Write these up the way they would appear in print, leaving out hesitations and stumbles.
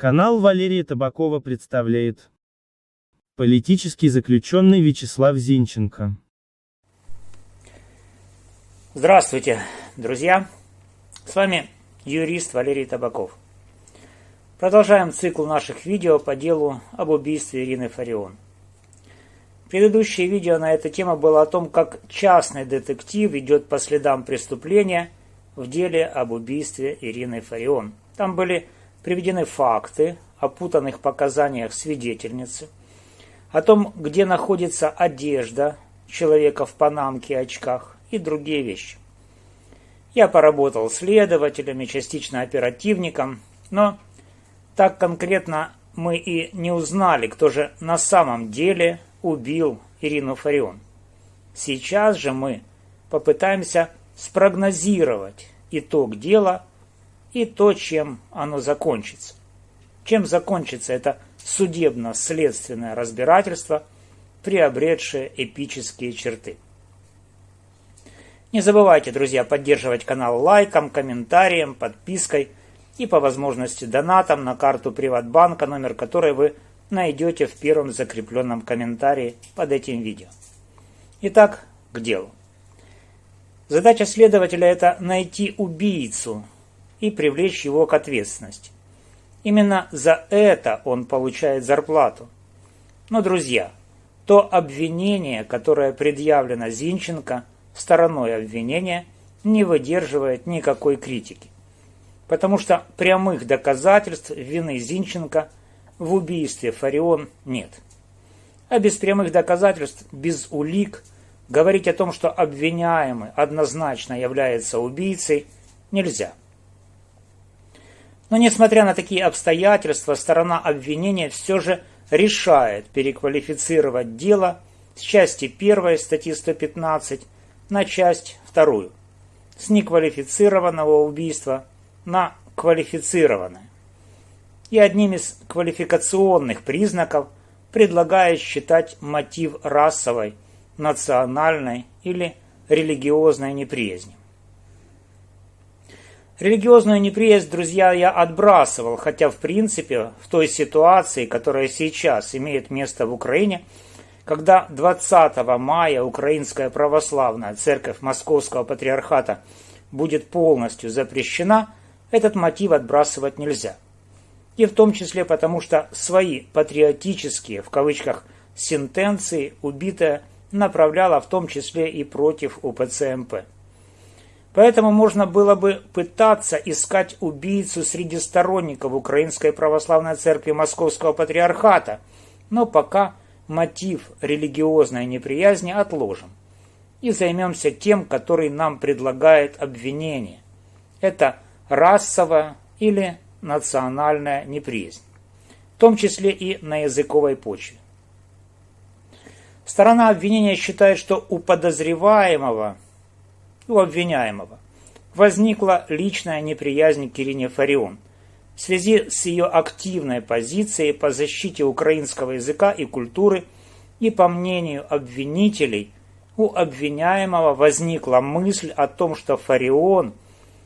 Канал Валерия Табакова представляет политический заключенный Вячеслав Зинченко. Здравствуйте, друзья! С вами юрист Валерий Табаков. Продолжаем цикл наших видео по делу об убийстве Ирины Фарион. Предыдущее видео на эту тему было о том, как частный детектив идет по следам преступления в деле об убийстве Ирины Фарион. Там были приведены факты о путанных показаниях свидетельницы, о том, где находится одежда человека в панамке и очках и другие вещи. Я поработал следователями, частично оперативником, но так конкретно мы и не узнали, кто же на самом деле убил Ирину Фарион. Сейчас же мы попытаемся спрогнозировать итог дела и то, чем оно закончится. Чем закончится это судебно-следственное разбирательство, приобретшее эпические черты. Не забывайте, друзья, поддерживать канал лайком, комментарием, подпиской и по возможности донатом на карту Приватбанка, номер которой вы найдете в первом закрепленном комментарии под этим видео. Итак, к делу. Задача следователя – это найти убийцу и привлечь его к ответственности. Именно за это он получает зарплату. Но, друзья, то обвинение, которое предъявлено Зинченко, стороной обвинения, не выдерживает никакой критики. Потому что прямых доказательств вины Зинченко в убийстве Фарион нет. А без прямых доказательств, без улик, говорить о том, что обвиняемый однозначно является убийцей, нельзя. Но несмотря на такие обстоятельства, сторона обвинения все же решает переквалифицировать дело с части 1 статьи 115 на часть 2, с неквалифицированного убийства на квалифицированное. И одним из квалификационных признаков предлагает считать мотив расовой, национальной или религиозной неприязни. Религиозную неприязнь, друзья, я отбрасывал, хотя в принципе в той ситуации, которая сейчас имеет место в Украине, когда 20 мая Украинская православная церковь Московского патриархата будет полностью запрещена, этот мотив отбрасывать нельзя. И в том числе потому, что свои патриотические, в кавычках, сентенции убитая направляла в том числе и против УПЦ МП. Поэтому можно было бы пытаться искать убийцу среди сторонников Украинской православной церкви Московского патриархата, но пока мотив религиозной неприязни отложим и займемся тем, который нам предлагает обвинение. Это расовая или национальная неприязнь, в том числе и на языковой почве. Сторона обвинения считает, что у подозреваемого и у обвиняемого возникла личная неприязнь к Ирине Фарион в связи с ее активной позицией по защите украинского языка и культуры, и, по мнению обвинителей, у обвиняемого возникла мысль о том, что Фарион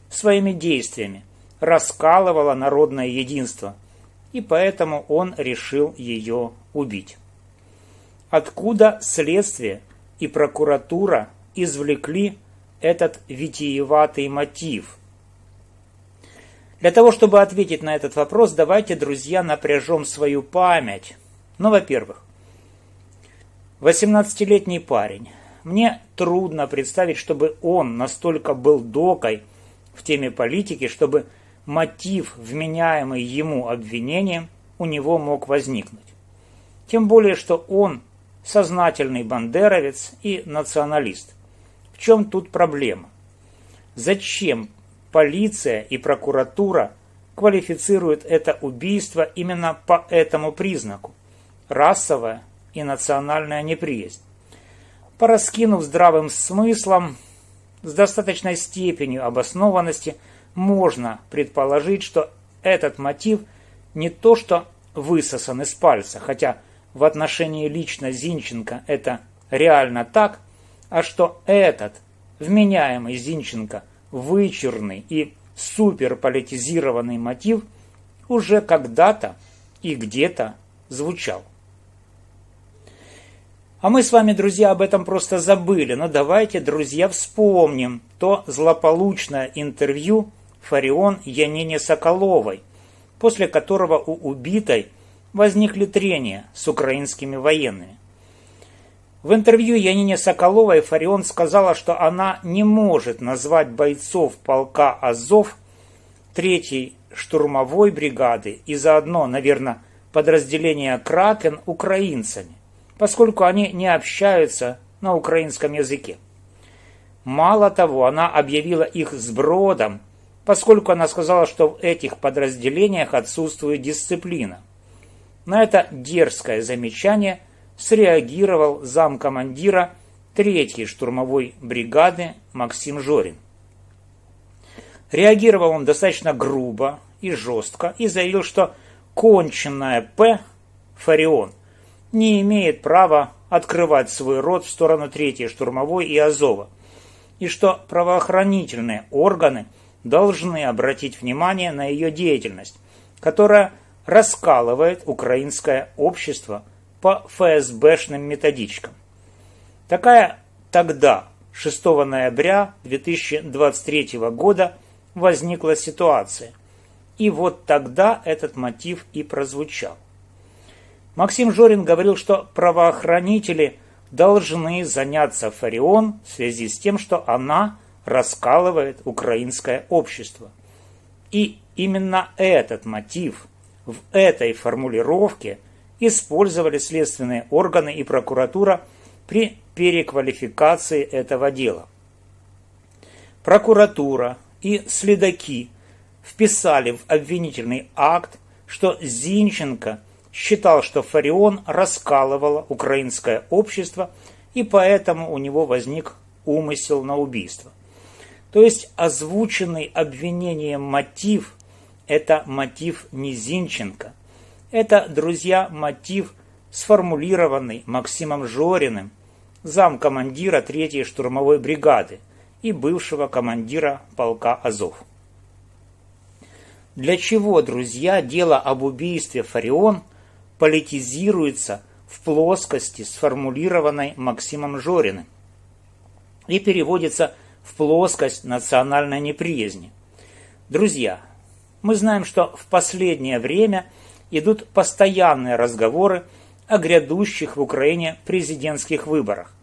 своими действиями раскалывала народное единство, и поэтому он решил ее убить. Откуда следствие и прокуратура извлекли этот витиеватый мотив? Для того, чтобы ответить на этот вопрос, давайте, друзья, напряжем свою память. Ну, во-первых, 18-летний парень. Мне трудно представить, чтобы он настолько был докой в теме политики, чтобы мотив, вменяемый ему обвинением, у него мог возникнуть. Тем более, что он сознательный бандеровец и националист. В чем тут проблема? Зачем полиция и прокуратура квалифицируют это убийство именно по этому признаку – расовая и национальная неприязнь? Пораскинув здравым смыслом, с достаточной степенью обоснованности, можно предположить, что этот мотив не то что высосан из пальца, хотя в отношении лично Зинченко это реально так, а что этот вменяемый Зинченко вычурный и суперполитизированный мотив уже когда-то и где-то звучал. А мы с вами, друзья, об этом просто забыли, но давайте, друзья, вспомним то злополучное интервью Фарион Янине Соколовой, после которого у убитой возникли трения с украинскими военными. В интервью Янине Соколовой Фарион сказала, что она не может назвать бойцов полка Азов 3-й штурмовой бригады и заодно, наверное, подразделения «Кракен» украинцами, поскольку они не общаются на украинском языке. Мало того, она объявила их сбродом, поскольку она сказала, что в этих подразделениях отсутствует дисциплина. На это дерзкое замечание среагировал замкомандира 3-й штурмовой бригады Максим Жорин. Реагировал он достаточно грубо и жестко и заявил, что конченная П. Фарион не имеет права открывать свой рот в сторону 3-й штурмовой и Азова, и что правоохранительные органы должны обратить внимание на ее деятельность, которая раскалывает украинское общество по ФСБшным методичкам. Такая тогда, 6 ноября 2023 года, возникла ситуация. И вот тогда этот мотив и прозвучал. Максим Жорин говорил, что правоохранители должны заняться Фарион в связи с тем, что она раскалывает украинское общество. И именно этот мотив в этой формулировке использовали следственные органы и прокуратура при переквалификации этого дела. Прокуратура и следаки вписали в обвинительный акт, что Зинченко считал, что Фарион раскалывала украинское общество, и поэтому у него возник умысел на убийство. То есть озвученный обвинением мотив – это мотив не Зинченко. Это, друзья, мотив, сформулированный Максимом Жориным, замкомандира 3-й штурмовой бригады и бывшего командира полка Азов. Для чего, друзья, дело об убийстве Фарион политизируется в плоскости, сформулированной Максимом Жориным, и переводится в плоскость национальной неприязни? Друзья, мы знаем, что в последнее время идут постоянные разговоры о грядущих в Украине президентских выборах,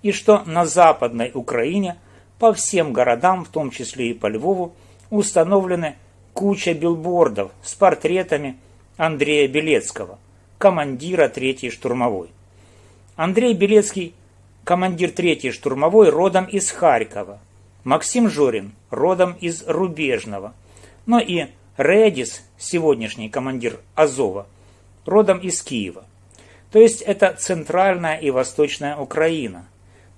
и что на Западной Украине по всем городам, в том числе и по Львову, установлены куча билбордов с портретами Андрея Белецкого, командира 3-й штурмовой. Андрей Белецкий, командир 3-й штурмовой, родом из Харькова. Максим Жорин родом из Рубежного. Но и Редис, сегодняшний командир Азова, родом из Киева. То есть это центральная и восточная Украина.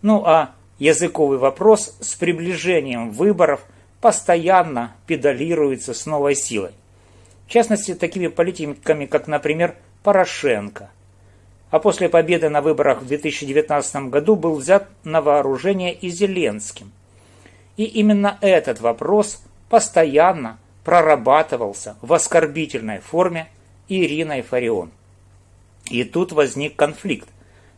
Ну а языковый вопрос с приближением выборов постоянно педалируется с новой силой. В частности, такими политиками, как, например, Порошенко. А после победы на выборах в 2019 году был взят на вооружение и Зеленским. И именно этот вопрос постоянно прорабатывался в оскорбительной форме Ириной Фарион. И тут возник конфликт.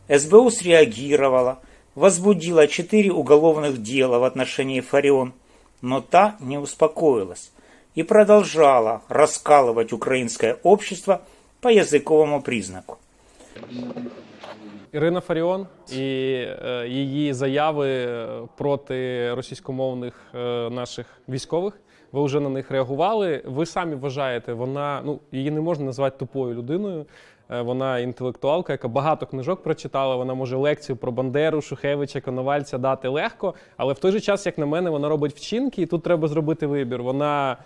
СБУ среагировала, возбудила 4 уголовных дела в отношении Фарион, но та не успокоилась и продолжала раскалывать украинское общество по язиковому признаку. Ірина Фаріон і її заяви проти російськомовних наших військових, ви вже на них реагували. Ви самі вважаєте, вона, її не можна назвати тупою людиною. Вона інтелектуалка, яка багато книжок прочитала, вона може лекцію про Бандеру, Шухевича, Коновальця дати легко, але в той же час, як на мене, вона робить вчинки, і тут треба зробити вибір. Вона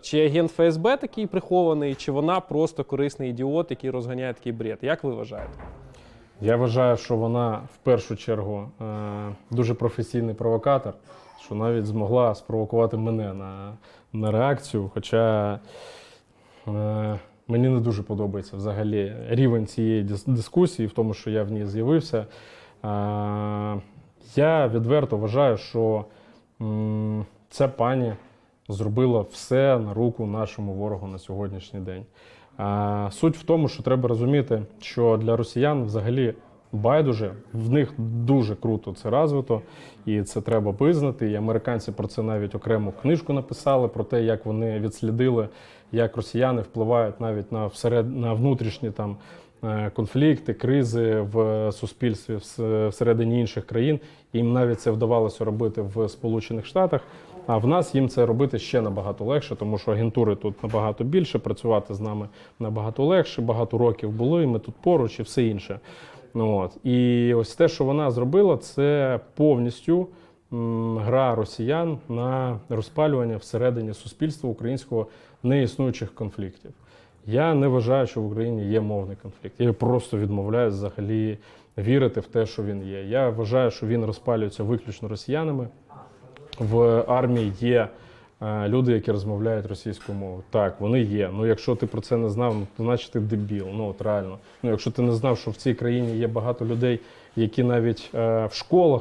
чи агент ФСБ такий прихований, чи вона просто корисний ідіот, який розганяє такий бред. Як ви вважаєте? Я вважаю, що вона в першу чергу дуже професійний провокатор, що навіть змогла спровокувати мене на реакцію, хоча мені не дуже подобається взагалі рівень цієї дискусії, в тому, що я в ній з'явився. Я відверто вважаю, що ця пані зробила все на руку нашому ворогу на сьогоднішній день. Суть в тому, що треба розуміти, що для росіян взагалі байдуже, в них дуже круто це розвито, і це треба визнати. І американці про це навіть окрему книжку написали, про те, як вони відслідили, як росіяни впливають навіть на внутрішні там конфлікти, кризи в суспільстві всередині інших країн. Їм навіть це вдавалося робити в Сполучених Штатах, а в нас їм це робити ще набагато легше, тому що агентури тут набагато більше, працювати з нами набагато легше, багато років були, ми тут поруч і все інше. І ось те, що вона зробила, це повністю гра росіян на розпалювання всередині суспільства українського неіснуючих конфліктів. Я не вважаю, що в Україні є мовний конфлікт. Я просто відмовляюсь взагалі вірити в те, що він є. Я вважаю, що він розпалюється виключно росіянами. В армії є люди, які розмовляють російською мовою. Так, вони є. Ну, якщо ти про це не знав, то значить ти дебіл. Ну, от реально. Ну, якщо ти не знав, що в цій країні є багато людей, які навіть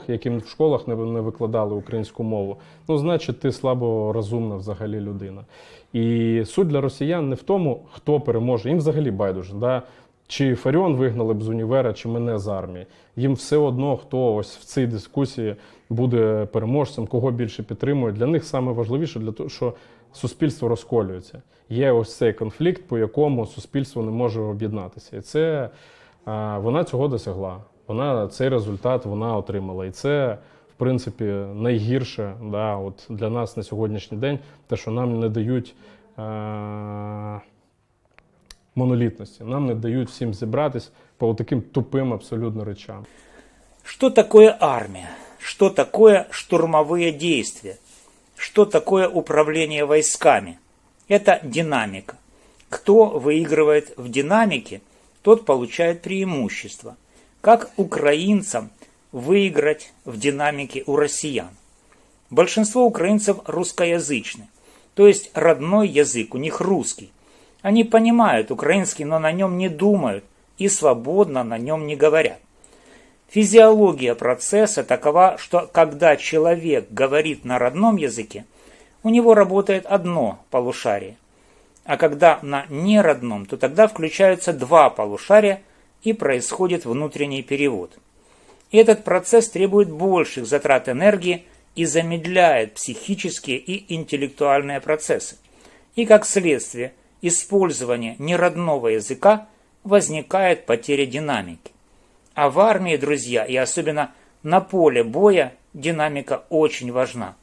яким в школах не викладали українську мову, ну, значить ти слаборозумна взагалі людина. І суть для росіян не в тому, хто переможе. Їм взагалі байдуже. Да? Чи Фаріон вигнали б з універа, чи мене з армії. Їм все одно, хто ось в цій дискусії буде переможцем, кого більше підтримує. Для них саме важливіше, для того, що суспільство розколюється. Є ось цей конфлікт, по якому суспільство не може об'єднатися. І це вона цього досягла. Вона цей результат вона отримала. І це, в принципі, найгірше от для нас на сьогоднішній день, те, що нам не дають монолітності. Нам не дають всім зібратись по таким тупим абсолютно речам. Что такое армия? Что такое штурмовые действия? Что такое управление войсками? Это динамика. Кто выигрывает в динамике, тот получает преимущество. Как украинцам выиграть в динамике у россиян? Большинство украинцев русскоязычны, то есть родной язык у них русский. Они понимают украинский, но на нем не думают и свободно на нем не говорят. Физиология процесса такова, что когда человек говорит на родном языке, у него работает одно полушарие, а когда на неродном, то тогда включаются два полушария и происходит внутренний перевод. И этот процесс требует больших затрат энергии и замедляет психические и интеллектуальные процессы. И как следствие использования неродного языка возникает потеря динамики. А в армии, друзья, и особенно на поле боя, динамика очень важна.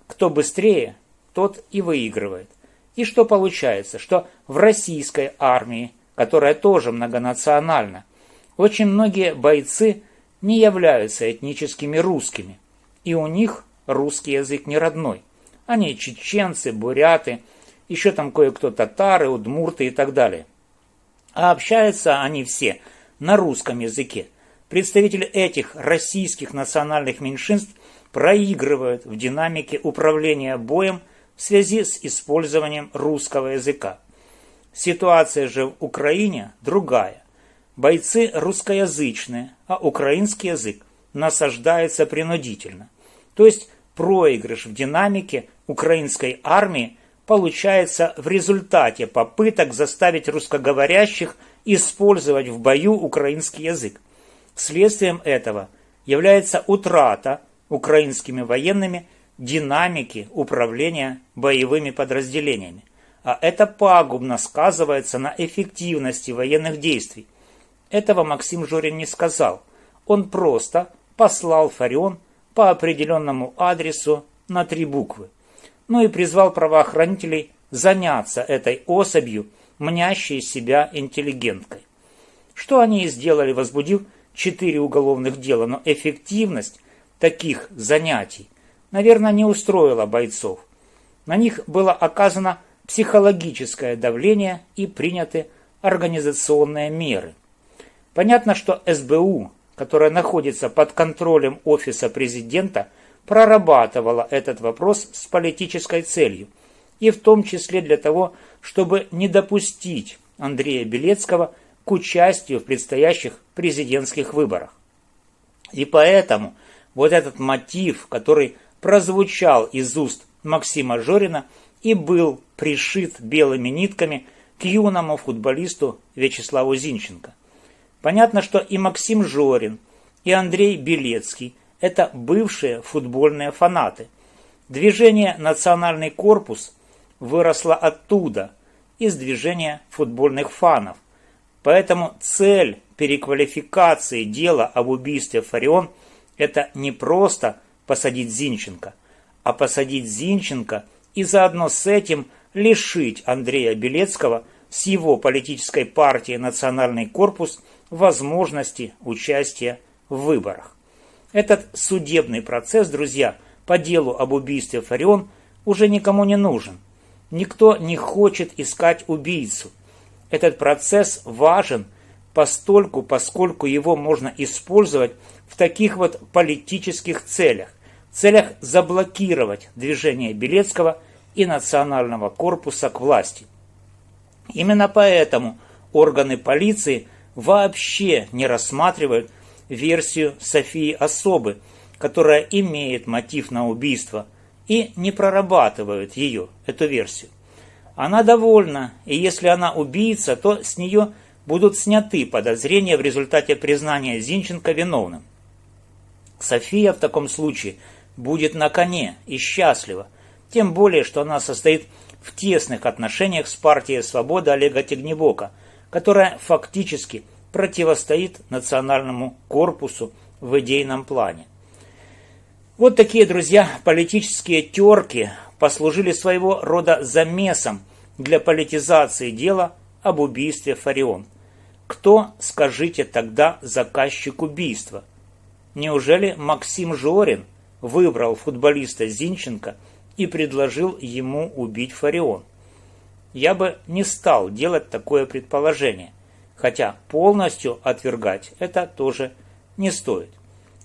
Кто быстрее, тот и выигрывает. И что получается? Что в российской армии, которая тоже многонациональна, очень многие бойцы не являются этническими русскими. И у них русский язык не родной. Они чеченцы, буряты, еще там кое-кто татары, удмурты и так далее. А общаются они все на русском языке. Представители этих российских национальных меньшинств проигрывают в динамике управления боем в связи с использованием русского языка. Ситуация же в Украине другая. Бойцы русскоязычные, а украинский язык насаждается принудительно. То есть проигрыш в динамике украинской армии получается в результате попыток заставить русскоговорящих использовать в бою украинский язык. Следствием этого является утрата украинскими военными динамики управления боевыми подразделениями. А это пагубно сказывается на эффективности военных действий. Этого Максим Жорин не сказал. Он просто послал Фаріон по определенному адресу на 3 буквы. Ну и призвал правоохранителей заняться этой особью, мнящей себя интеллигенткой. Что они и сделали, возбудив 4 уголовных дела, но эффективность таких занятий, наверное, не устроила бойцов. На них было оказано психологическое давление и приняты организационные меры. Понятно, что СБУ, которая находится под контролем Офиса президента, прорабатывала этот вопрос с политической целью, и в том числе для того, чтобы не допустить Андрея Белецкого к участию в предстоящих президентских выборах. И поэтому вот этот мотив, который прозвучал из уст Максима Жорина, и был пришит белыми нитками к юному футболисту Вячеславу Зинченко. Понятно, что и Максим Жорин, и Андрей Белецкий – это бывшие футбольные фанаты. Движение «Национальный корпус» выросло оттуда, из движения футбольных фанов. Поэтому цель переквалификации дела об убийстве Фарион – это не просто посадить Зинченко, а посадить Зинченко и заодно с этим лишить Андрея Белецкого с его политической партией «Национальный корпус» возможности участия в выборах. Этот судебный процесс, друзья, по делу об убийстве Фарион уже никому не нужен. Никто не хочет искать убийцу. Этот процесс важен постольку, поскольку его можно использовать в таких вот политических целях. Целях заблокировать движение Белецкого и Национального корпуса к власти. Именно поэтому органы полиции вообще не рассматривают версию Софии Особы, которая имеет мотив на убийство, и не прорабатывают ее, эту версию. Она довольна, и если она убийца, то с нее будут сняты подозрения в результате признания Зинченко виновным. София в таком случае будет на коне и счастлива, тем более, что она состоит в тесных отношениях с партией «Свобода» Олега Тягнебока, которая фактически противостоит Национальному корпусу в идейном плане. Вот такие, друзья, политические терки послужили своего рода замесом для политизации дела об убийстве Фарион. Кто, скажите, тогда заказчик убийства? Неужели Максим Жорин выбрал футболиста Зинченко и предложил ему убить Фарион? Я бы не стал делать такое предположение, хотя полностью отвергать это тоже не стоит.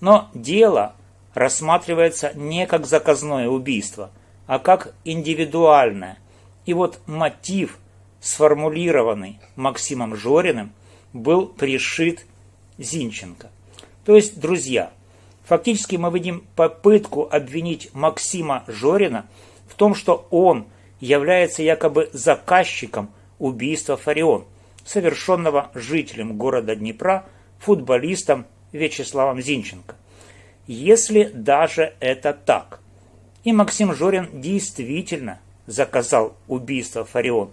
Но дело рассматривается не как заказное убийство, а как индивидуальное. И вот мотив, сформулированный Максимом Жориным, был пришит Зинченко. То есть, друзья, фактически мы видим попытку обвинить Максима Жорина в том, что он является якобы заказчиком убийства Фарион, совершенного жителем города Днепра футболистом Вячеславом Зинченко. Если даже это так, и Максим Жорин действительно заказал убийство Фарион,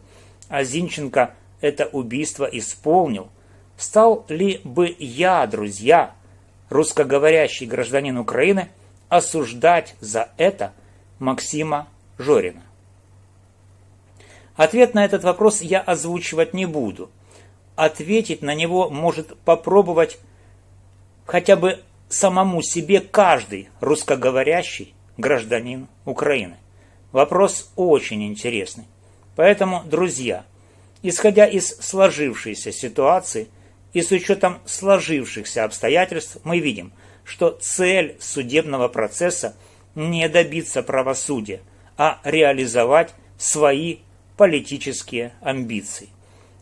а Зинченко это убийство исполнил, стал ли бы я, друзья, русскоговорящий гражданин Украины, осуждать за это Максима Жорина? Ответ на этот вопрос я озвучивать не буду. Ответить на него может попробовать хотя бы самому себе каждый русскоговорящий гражданин Украины. Вопрос очень интересный. Поэтому, друзья, исходя из сложившейся ситуации и с учетом сложившихся обстоятельств, мы видим, что цель судебного процесса не добиться правосудия, а реализовать свои политические амбиции.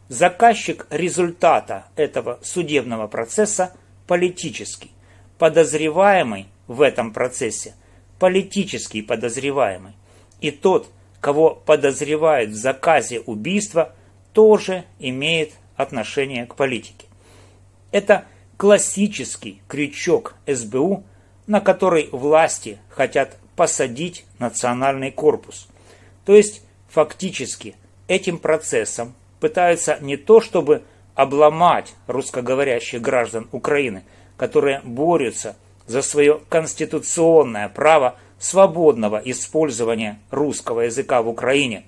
Заказчик результата этого судебного процесса политический. Подозреваемый в этом процессе политический подозреваемый. И тот, кого подозревают в заказе убийства, тоже имеет отношение к политике. Это классический крючок СБУ, на который власти хотят посадить Национальный корпус. То есть фактически этим процессом пытаются не то чтобы обломать русскоговорящих граждан Украины, которые борются за свое конституционное право свободного использования русского языка в Украине,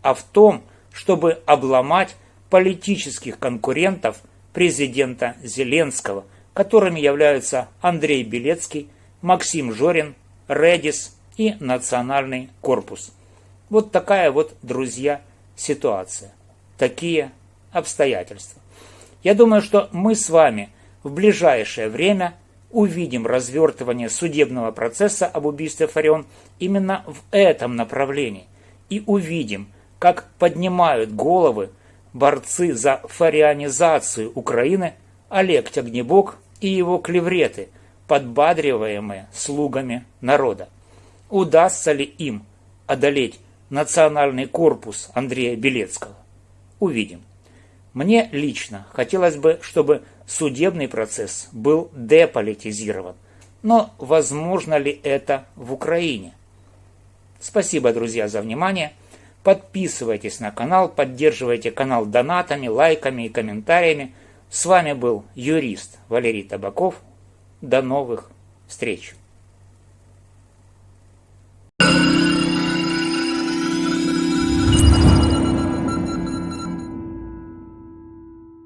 а в том, чтобы обломать политических конкурентов президента Зеленского, которыми являются Андрей Белецкий, Максим Жорин, Редис и Национальный корпус. Вот такая вот, друзья, ситуация. Такие обстоятельства. Я думаю, что мы с вами в ближайшее время увидим развертывание судебного процесса об убийстве Фарион именно в этом направлении. И увидим, как поднимают головы борцы за фарианизацию Украины Олег Тягнебок и его клевреты, подбадриваемые слугами народа. Удастся ли им одолеть национальный корпус Андрея Белецкого? Увидим. Мне лично хотелось бы, чтобы судебный процесс был деполитизирован. Но возможно ли это в Украине? Спасибо, друзья, за внимание. Подписывайтесь на канал, поддерживайте канал донатами, лайками и комментариями. С вами был юрист Валерий Табаков. До новых встреч!